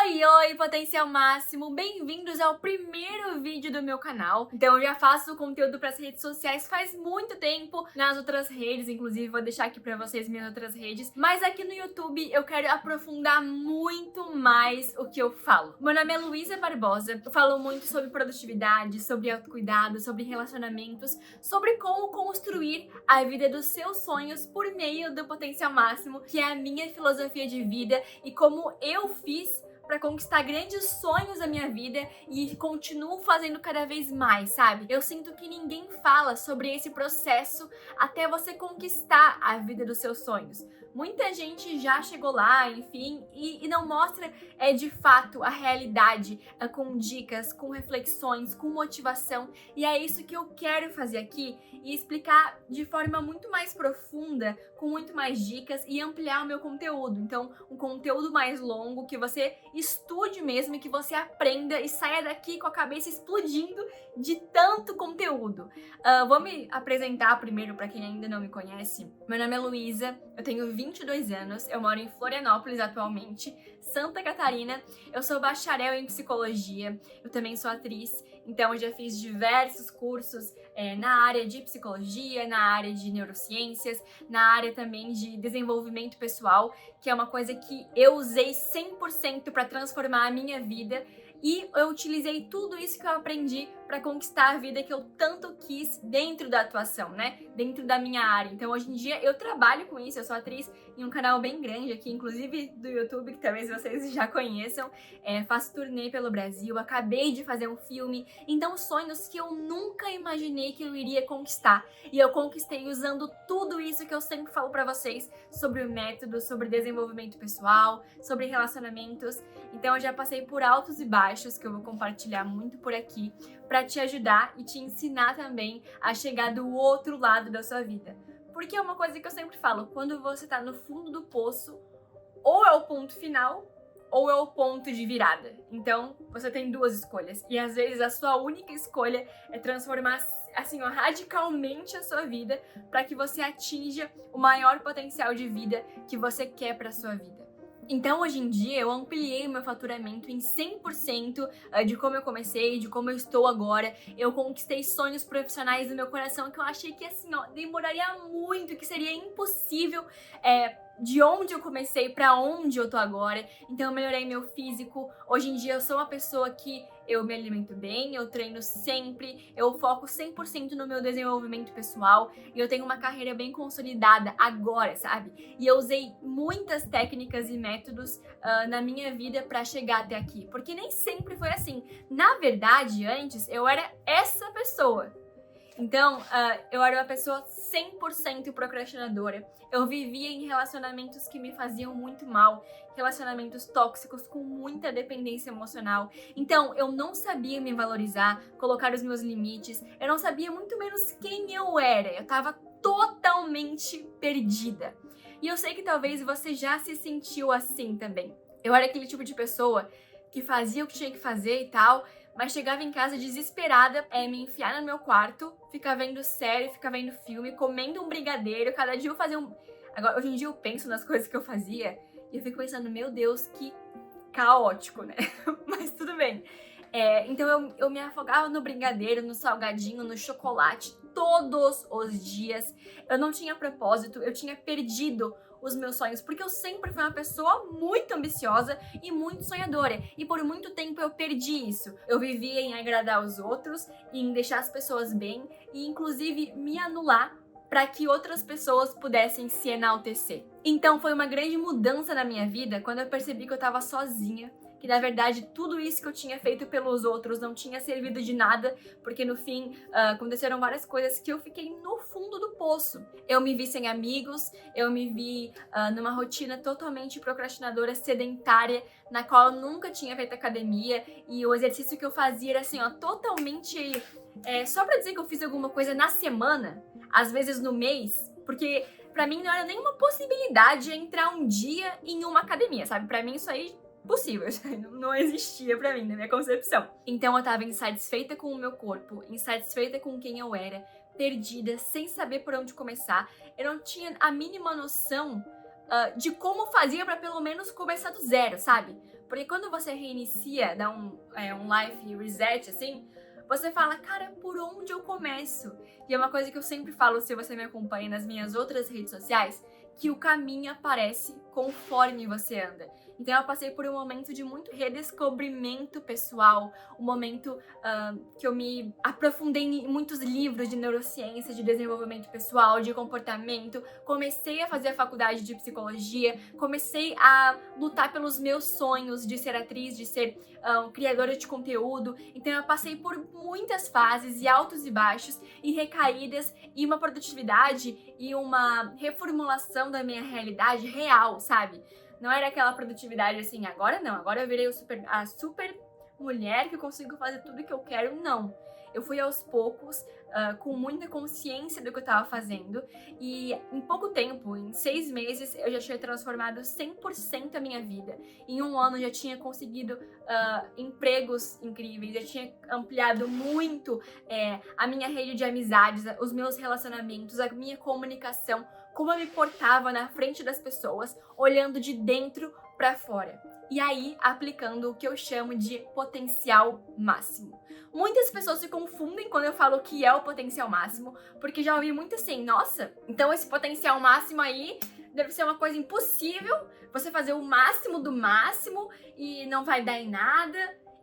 Oi, oi, Potencial Máximo! Bem-vindos ao primeiro vídeo do meu canal. Então, eu já faço conteúdo para as redes sociais faz muito tempo, nas outras redes, inclusive vou deixar aqui para vocês minhas outras redes. Mas aqui no YouTube eu quero aprofundar muito mais o que eu falo. Meu nome é Luísa Barbosa, eu falo muito sobre produtividade, sobre autocuidado, sobre relacionamentos, sobre como construir a vida dos seus sonhos por meio do Potencial Máximo, que é a minha filosofia de vida e como eu fiz para conquistar grandes sonhos da minha vida e continuo fazendo cada vez mais, sabe? Eu sinto que ninguém fala sobre esse processo até você conquistar a vida dos seus sonhos. Muita gente já chegou lá, enfim, e não mostra de fato a realidade com dicas, com reflexões, com motivação. E é isso que eu quero fazer aqui e explicar de forma muito mais profunda, com muito mais dicas e ampliar o meu conteúdo. Então, um conteúdo mais longo, que você estude mesmo e que você aprenda e saia daqui com a cabeça explodindo de tanto conteúdo. Vou me apresentar primeiro para quem ainda não me conhece. Meu nome é Luísa, eu tenho 22 anos, eu moro em Florianópolis atualmente, Santa Catarina. Eu sou bacharel em psicologia, eu também sou atriz, então eu já fiz diversos cursos na área de psicologia, na área de neurociências, na área também de desenvolvimento pessoal, que é uma coisa que eu usei 100% para transformar a minha vida. E eu utilizei tudo isso que eu aprendi para conquistar a vida que eu tanto quis dentro da atuação, né? Dentro da minha área. Então, hoje em dia, eu trabalho com isso. Eu sou atriz em um canal bem grande aqui, inclusive do YouTube, que talvez vocês já conheçam. Faço turnê pelo Brasil, acabei de fazer um filme. Então, sonhos que eu nunca imaginei que eu iria conquistar. E eu conquistei usando tudo isso que eu sempre falo para vocês sobre o método, sobre desenvolvimento pessoal, sobre relacionamentos. Então, eu já passei por altos e baixos, que eu vou compartilhar muito por aqui, para te ajudar e te ensinar também a chegar do outro lado da sua vida. Porque é uma coisa que eu sempre falo, quando você tá no fundo do poço, ou é o ponto final, ou é o ponto de virada. Então, você tem duas escolhas. E às vezes a sua única escolha é transformar assim, radicalmente a sua vida para que você atinja o maior potencial de vida que você quer para sua vida. Então, hoje em dia, eu ampliei o meu faturamento em 100% de como eu comecei, de como eu estou agora. Eu conquistei sonhos profissionais do meu coração que eu achei que, assim, demoraria muito, que seria impossível de onde eu comecei para onde eu tô agora. Então, eu melhorei meu físico. Hoje em dia, eu sou uma pessoa que eu me alimento bem, eu treino sempre, eu foco 100% no meu desenvolvimento pessoal e eu tenho uma carreira bem consolidada agora, sabe? E eu usei muitas técnicas e métodos na minha vida para chegar até aqui, porque nem sempre foi assim. Na verdade, antes, eu era essa pessoa. Então, eu era uma pessoa 100% procrastinadora. Eu vivia em relacionamentos que me faziam muito mal, relacionamentos tóxicos com muita dependência emocional. Então, eu não sabia me valorizar, colocar os meus limites, eu não sabia muito menos quem eu era. Eu tava totalmente perdida. E eu sei que talvez você já se sentiu assim também. Eu era aquele tipo de pessoa que fazia o que tinha que fazer e tal, mas chegava em casa desesperada, me enfiar no meu quarto, ficar vendo série, ficar vendo filme, comendo um brigadeiro, cada dia eu fazia um... Agora, hoje em dia eu penso nas coisas que eu fazia e eu fico pensando, meu Deus, que caótico, né? Mas tudo bem. Então eu me afogava no brigadeiro, no salgadinho, no chocolate, todos os dias. Eu não tinha propósito, eu tinha perdido os meus sonhos, porque eu sempre fui uma pessoa muito ambiciosa e muito sonhadora, e por muito tempo eu perdi isso. Eu vivia em agradar os outros, em deixar as pessoas bem, e inclusive me anular para que outras pessoas pudessem se enaltecer. Então foi uma grande mudança na minha vida quando eu percebi que eu estava sozinha, que na verdade tudo isso que eu tinha feito pelos outros não tinha servido de nada, porque no fim aconteceram várias coisas que eu fiquei no fundo do poço. Eu me vi sem amigos, eu me vi numa rotina totalmente procrastinadora, sedentária, na qual eu nunca tinha feito academia, e o exercício que eu fazia era assim, totalmente só pra dizer que eu fiz alguma coisa na semana, às vezes no mês, porque pra mim não era nenhuma possibilidade entrar um dia em uma academia, sabe? Pra mim isso aí possível, não existia pra mim, na minha concepção. Então eu tava insatisfeita com o meu corpo, insatisfeita com quem eu era, perdida, sem saber por onde começar. Eu não tinha a mínima noção de como fazia pra pelo menos começar do zero, sabe? Porque quando você reinicia, dá um life reset, assim, você fala, cara, por onde eu começo? E é uma coisa que eu sempre falo, se você me acompanha nas minhas outras redes sociais, que o caminho aparece conforme você anda. Então eu passei por um momento de muito redescobrimento pessoal, um momento que eu me aprofundei em muitos livros de neurociência, de desenvolvimento pessoal, de comportamento, comecei a fazer a faculdade de psicologia, comecei a lutar pelos meus sonhos de ser atriz, de ser criadora de conteúdo. Então eu passei por muitas fases e altos e baixos e recaídas e uma produtividade e uma reformulação da minha realidade real, sabe? Não era aquela produtividade assim, agora não, agora eu virei a super mulher que eu consigo fazer tudo que eu quero, não. Eu fui aos poucos, com muita consciência do que eu tava fazendo, e em pouco tempo, em 6 meses, eu já tinha transformado 100% a minha vida. Em um ano, eu já tinha conseguido empregos incríveis, já tinha ampliado muito a minha rede de amizades, os meus relacionamentos, a minha comunicação, como eu me portava na frente das pessoas, olhando de dentro pra fora. E aí, aplicando o que eu chamo de potencial máximo. Muitas pessoas se confundem quando eu falo que é o potencial máximo, porque já ouvi muito assim, nossa, então esse potencial máximo aí deve ser uma coisa impossível, você fazer o máximo do máximo e não vai dar em nada.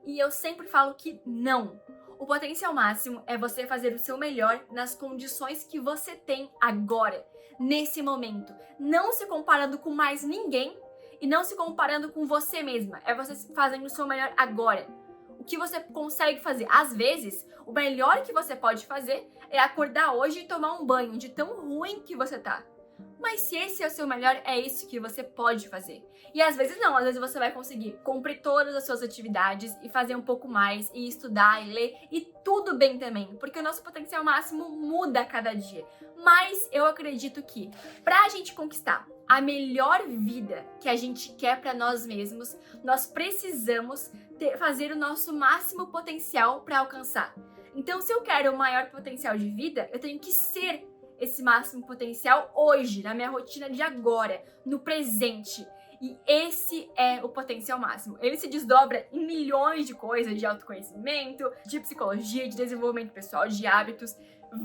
E eu sempre falo que não. O potencial máximo é você fazer o seu melhor nas condições que você tem agora, nesse momento, não se comparando com mais ninguém e não se comparando com você mesma. É você fazendo o seu melhor agora. O que você consegue fazer? Às vezes, o melhor que você pode fazer é acordar hoje e tomar um banho de tão ruim que você tá. Mas se esse é o seu melhor, é isso que você pode fazer. E às vezes não, às vezes você vai conseguir cumprir todas as suas atividades e fazer um pouco mais, e estudar e ler, e tudo bem também, porque o nosso potencial máximo muda a cada dia. Mas eu acredito que pra gente conquistar a melhor vida que a gente quer pra nós mesmos, nós precisamos fazer o nosso máximo potencial pra alcançar. Então, se eu quero o maior potencial de vida, eu tenho que ser esse máximo potencial hoje, na minha rotina de agora, no presente. E esse é o potencial máximo. Ele se desdobra em milhões de coisas, de autoconhecimento, de psicologia, de desenvolvimento pessoal, de hábitos,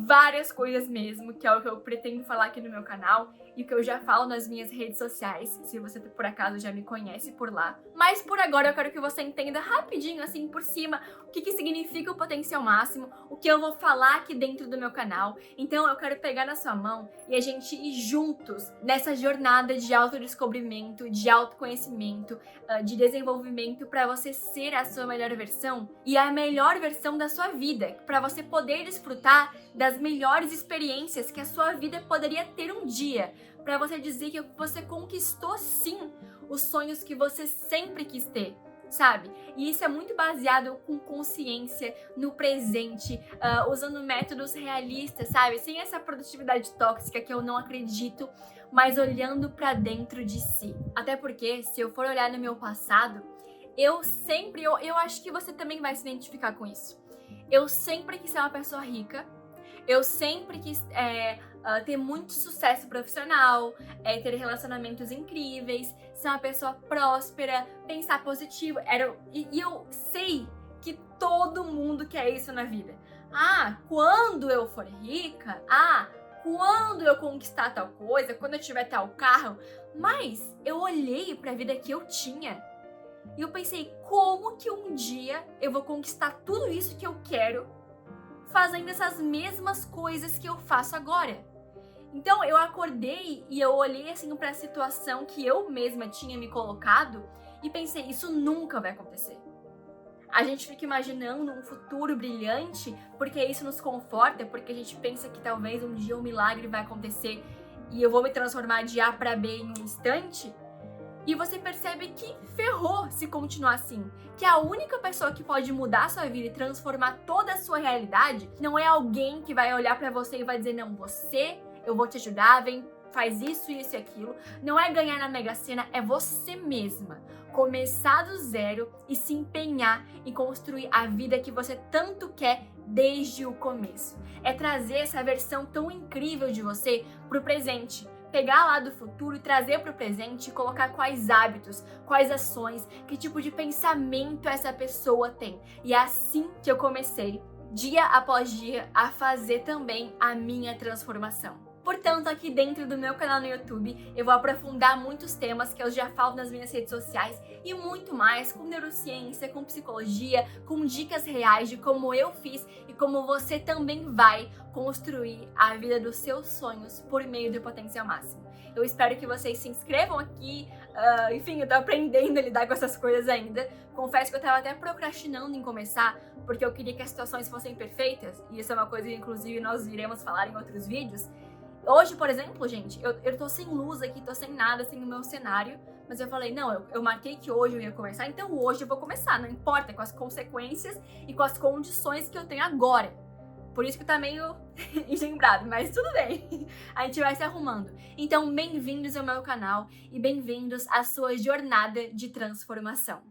várias coisas mesmo, que é o que eu pretendo falar aqui no meu canal e o que eu já falo nas minhas redes sociais, se você por acaso já me conhece por lá. Mas por agora eu quero que você entenda rapidinho, assim, por cima, o que significa o potencial máximo, o que eu vou falar aqui dentro do meu canal. Então eu quero pegar na sua mão e a gente ir juntos nessa jornada de autodescobrimento, de autoconhecimento, de desenvolvimento para você ser a sua melhor versão e a melhor versão da sua vida, para você poder desfrutar das melhores experiências que a sua vida poderia ter um dia, para você dizer que você conquistou sim os sonhos que você sempre quis ter, sabe? E isso é muito baseado com consciência, no presente, usando métodos realistas, sabe? Sem essa produtividade tóxica que eu não acredito, mas olhando pra dentro de si. Até porque, se eu for olhar no meu passado, eu acho que você também vai se identificar com isso. Eu sempre quis ser uma pessoa rica, eu sempre quis ter muito sucesso profissional, ter relacionamentos incríveis, ser uma pessoa próspera, pensar positivo. E eu sei que todo mundo quer isso na vida. Ah, quando eu for rica, quando eu conquistar tal coisa, quando eu tiver tal carro. Mas eu olhei pra vida que eu tinha e eu pensei, como que um dia eu vou conquistar tudo isso que eu quero fazendo essas mesmas coisas que eu faço agora? Então eu acordei e eu olhei assim pra situação que eu mesma tinha me colocado e pensei, isso nunca vai acontecer. A gente fica imaginando um futuro brilhante porque isso nos conforta, porque a gente pensa que talvez um dia um milagre vai acontecer e eu vou me transformar de A pra B em um instante. E você percebe que ferrou se continuar assim. Que a única pessoa que pode mudar a sua vida e transformar toda a sua realidade não é alguém que vai olhar pra você e vai dizer, não, eu vou te ajudar, vem, faz isso, isso e aquilo. Não é ganhar na Mega Sena, é você mesma. Começar do zero e se empenhar em construir a vida que você tanto quer desde o começo. É trazer essa versão tão incrível de você pro presente. pegar lá do futuro e trazer para o presente e colocar quais hábitos, quais ações, que tipo de pensamento essa pessoa tem. E é assim que eu comecei, dia após dia, a fazer também a minha transformação. Portanto, aqui dentro do meu canal no YouTube, eu vou aprofundar muitos temas que eu já falo nas minhas redes sociais e muito mais com neurociência, com psicologia, com dicas reais de como eu fiz e como você também vai construir a vida dos seus sonhos por meio do potencial máximo. Eu espero que vocês se inscrevam aqui, enfim, eu tô aprendendo a lidar com essas coisas ainda. Confesso que eu tava até procrastinando em começar, porque eu queria que as situações fossem perfeitas, e isso é uma coisa que inclusive nós iremos falar em outros vídeos. Hoje, por exemplo, gente, eu tô sem luz aqui, tô sem nada, sem o meu cenário, mas eu falei, não, eu marquei que hoje eu ia começar, então hoje eu vou começar, não importa, com as consequências e com as condições que eu tenho agora. Por isso que tá meio engembrado, mas tudo bem, a gente vai se arrumando. Então, bem-vindos ao meu canal e bem-vindos à sua jornada de transformação.